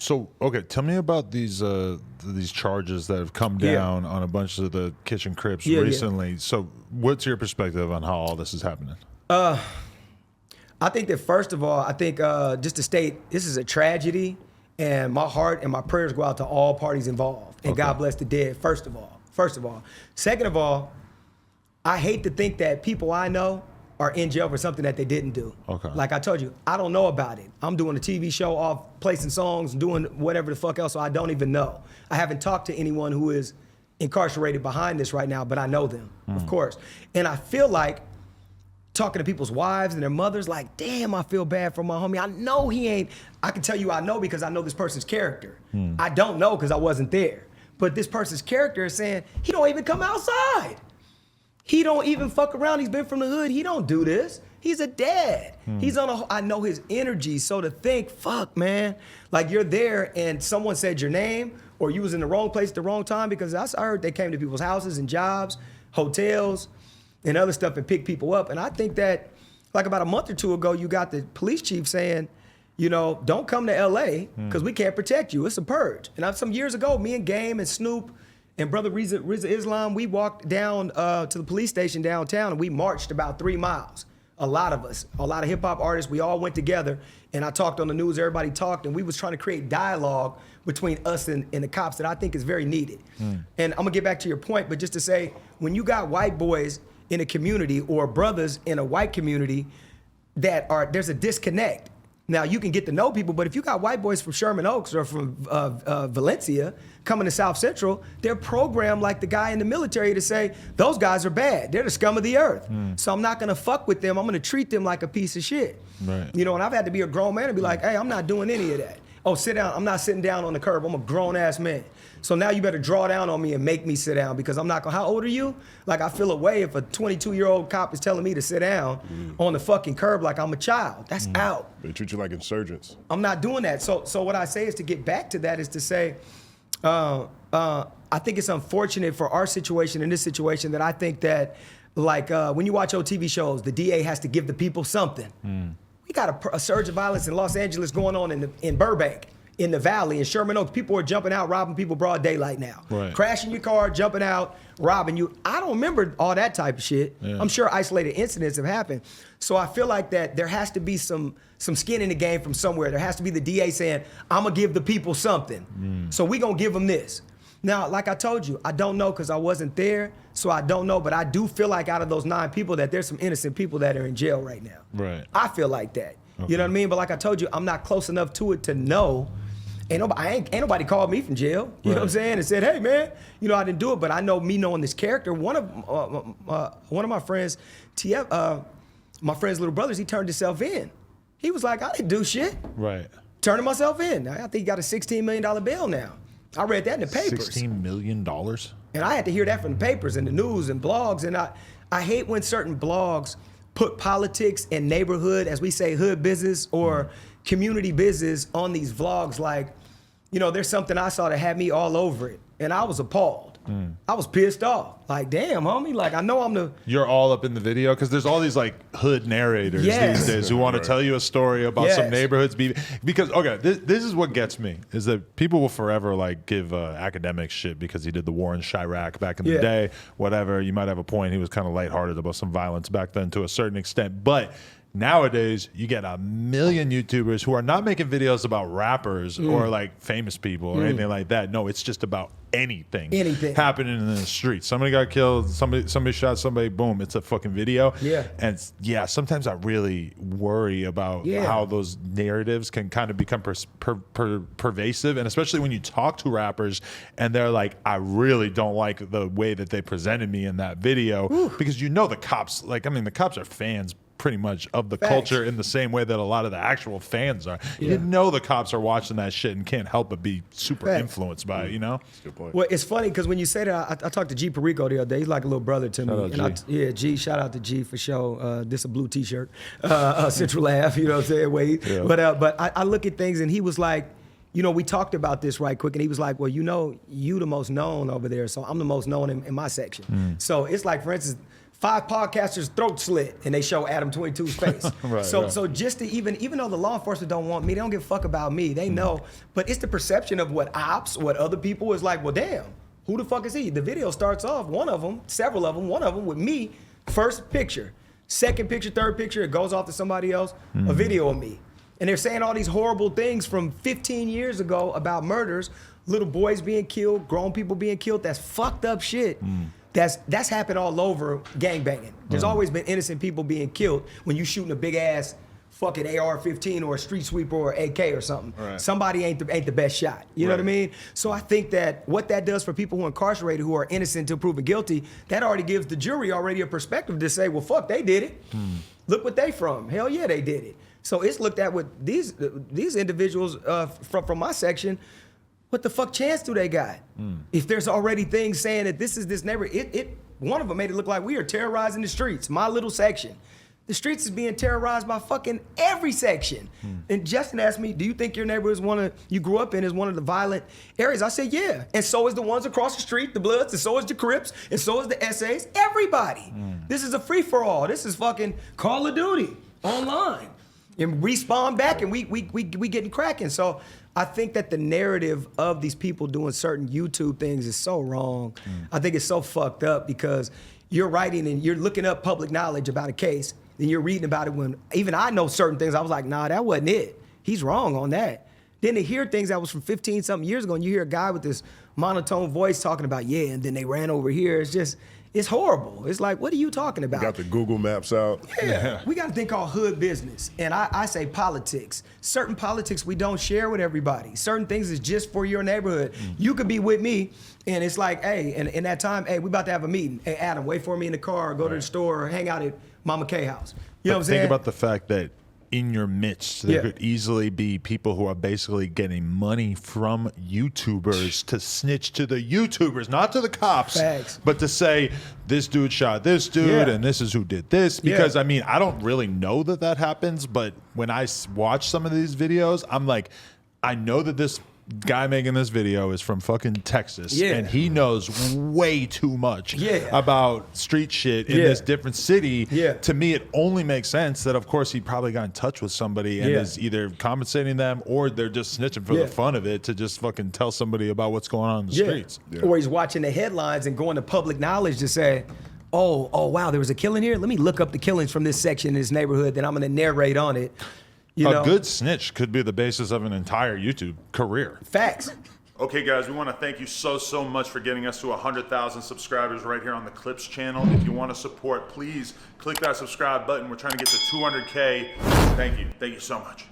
So, okay, tell me about these charges that have come down on a bunch of the Kitchen Crips recently. So, what's your perspective on how all this is happening? I think that first of all, just to state, this is a tragedy, and my heart and my prayers go out to all parties involved. And God bless the dead, first of all. Second of all, I hate to think that people I know are in jail for something that they didn't do. Okay. Like I told you, I don't know about it. I'm doing a TV show off placing songs, doing whatever the fuck else, so I don't even know. I haven't talked to anyone who is incarcerated behind this right now, but I know them, of course. And I feel like talking to people's wives and their mothers, like, damn, I feel bad for my homie. I know he ain't, I can tell you I know because I know this person's character. I don't know because I wasn't there. But this person's character is saying, he don't even come outside. He don't even fuck around. He's been from the hood. He don't do this. He's a dad. He's on a, I know his energy. So to think, fuck, man, like you're there and someone said your name or you was in the wrong place at the wrong time, because I heard they came to people's houses and jobs, hotels, and other stuff and pick people up. And I think that like about a month or two ago, you got the police chief saying, you know, don't come to LA because we can't protect you. It's a purge. And some years ago, me and Game and Snoop and Brother Rizza Islam, we walked down to the police station downtown and we marched about 3 miles. A lot of us, a lot of hip hop artists, we all went together and I talked on the news, everybody talked, and we was trying to create dialogue between us and the cops that I think is very needed. And I'm gonna get back to your point, but just to say, when you got white boys in a community or brothers in a white community that are, there's a disconnect. Now you can get to know people, but if you got white boys from Sherman Oaks or from Valencia coming to South Central, they're programmed like the guy in the military to say, those guys are bad. They're the scum of the earth. So I'm not gonna fuck with them. I'm gonna treat them like a piece of shit. Right. You know, and I've had to be a grown man and be like, hey, I'm not doing any of that. Oh, sit down. I'm not sitting down on the curb. I'm a grown ass man. So now you better draw down on me and make me sit down, because I'm not gonna, how old are you? Like I feel a way if a 22-year-old cop is telling me to sit down on the fucking curb like I'm a child. That's out. They treat you like insurgents. I'm not doing that. So what I say is to get back to that is to say, I think it's unfortunate for our situation in this situation that I think that like when you watch old TV shows, the DA has to give the people something. We got a surge of violence in Los Angeles going on in Burbank, in the Valley, in Sherman Oaks. People are jumping out, robbing people broad daylight now. Right. Crashing your car, jumping out, robbing you. I don't remember all that type of shit. Yeah. I'm sure isolated incidents have happened. So I feel like that there has to be some skin in the game from somewhere. There has to be the DA saying, I'm gonna give the people something. So we gonna give them this. Now, like I told you, I don't know because I wasn't there, so I don't know, but I do feel like out of those 9 people that there's some innocent people that are in jail right now. Right. I feel like that. You know what I mean? But like I told you, I'm not close enough to it to know. Ain't nobody called me from jail. You know what I'm saying? And said, hey man, you know, I didn't do it, but I know me knowing this character. One of my friends, my friend's little brothers, he turned himself in. He was like, I didn't do shit. Right. Turning myself in. I think he got a $16 million bail now. I read that in the papers. $16 million? And I had to hear that from the papers and the news and blogs. And I hate when certain blogs put politics and neighborhood, as we say, hood business or community business on these vlogs. Like, you know, there's something I saw that had me all over it. And I was appalled. I was pissed off. Like, damn, homie. Like, I know I'm the... You're all up in the video? Because there's all these, like, hood narrators these days who want to tell you a story about some neighborhoods. Because, okay, this is what gets me, is that people will forever, like, give academic shit because he did the war in Chirac back in the day, whatever. You might have a point. He was kind of lighthearted about some violence back then to a certain extent. But... nowadays, you get a million YouTubers who are not making videos about rappers or like famous people or anything like that. No, it's just about anything happening in the street. Somebody got killed, somebody shot somebody, boom, it's a fucking video. And sometimes I really worry about how those narratives can kind of become pervasive, and especially when you talk to rappers and they're like, I really don't like the way that they presented me in that video, because you know the cops, like, I mean, the cops are fans pretty much of the culture in the same way that a lot of the actual fans are. You know the cops are watching that shit and can't help but be super influenced by it, you know? That's a good point. Well, it's funny because when you say that, I talked to G Perico the other day. He's like a little brother to me. G, shout out to G for sure. This a blue t-shirt. Central Ave, you know what I'm saying? But I look at things and he was like, you know, we talked about this right quick, and he was like, well, you know, you the most known over there, so I'm the most known in my section. So it's like, for instance, 5 podcasters' throat slit, and they show Adam 22's face. Right, So just to even though the law enforcement don't want me, they don't give a fuck about me. They know, but it's the perception of what other people is like. Well, damn, who the fuck is he? The video starts off, several of them, one of them with me, first picture, second picture, third picture, it goes off to somebody else, a video of me. And they're saying all these horrible things from 15 years ago about murders, little boys being killed, grown people being killed. That's fucked up shit. That's happened all over gangbanging. There's always been innocent people being killed when you shooting a big ass fucking AR-15 or a street sweeper or AK or something. Right. Somebody ain't the best shot. You know what I mean? So I think that what that does for people who are incarcerated, who are innocent until proven guilty, that already gives the jury already a perspective to say, well, fuck, they did it. Look what they from. Hell yeah, they did it. So it's looked at with these individuals from my section. What the fuck chance do they got? If there's already things saying that this is this neighborhood, one of them made it look like we are terrorizing the streets. My little section. The streets is being terrorized by fucking every section. And Justin asked me, do you think your neighborhood is you grew up in is one of the violent areas? I said, yeah. And so is the ones across the street, the Bloods, and so is the Crips, and so is the SAs, everybody. This is a free-for-all. This is fucking Call of Duty online. And respawn back and we getting cracking. So I think that the narrative of these people doing certain YouTube things is so wrong. I think it's so fucked up because you're writing and you're looking up public knowledge about a case and you're reading about it when even I know certain things. I was like, nah, that wasn't it. He's wrong on that. Then to hear things that was from 15 something years ago and you hear a guy with this monotone voice talking about, yeah, and then they ran over here. It's horrible. It's like, what are you talking about? Got the Google Maps out. Yeah. We got a thing called hood business. And I say politics. Certain politics we don't share with everybody. Certain things is just for your neighborhood. You could be with me and it's like, hey, and in that time, hey, we about to have a meeting. Hey, Adam, wait for me in the car, or go to the store, or hang out at Mama K house. You know what I'm saying? Think about the fact that in your midst, there could easily be people who are basically getting money from YouTubers to snitch to the YouTubers, not to the cops, but to say, this dude shot this dude and this is who did this. Because, I mean, I don't really know that happens, but when I watch some of these videos, I'm like, I know that this guy making this video is from fucking Texas and he knows way too much about street shit in this different city. To me, it only makes sense that of course he probably got in touch with somebody and is either compensating them or they're just snitching for the fun of it to just fucking tell somebody about what's going on in the streets. Or he's watching the headlines and going to public knowledge to say, oh wow, there was a killing here? Let me look up the killings from this section in this neighborhood, then I'm gonna narrate on it. A good snitch could be the basis of an entire YouTube career. Facts. Okay, guys, we want to thank you so much for getting us to 100,000 subscribers right here on the Clips channel. If you want to support, please click that subscribe button. We're trying to get to 200K. Thank you so much.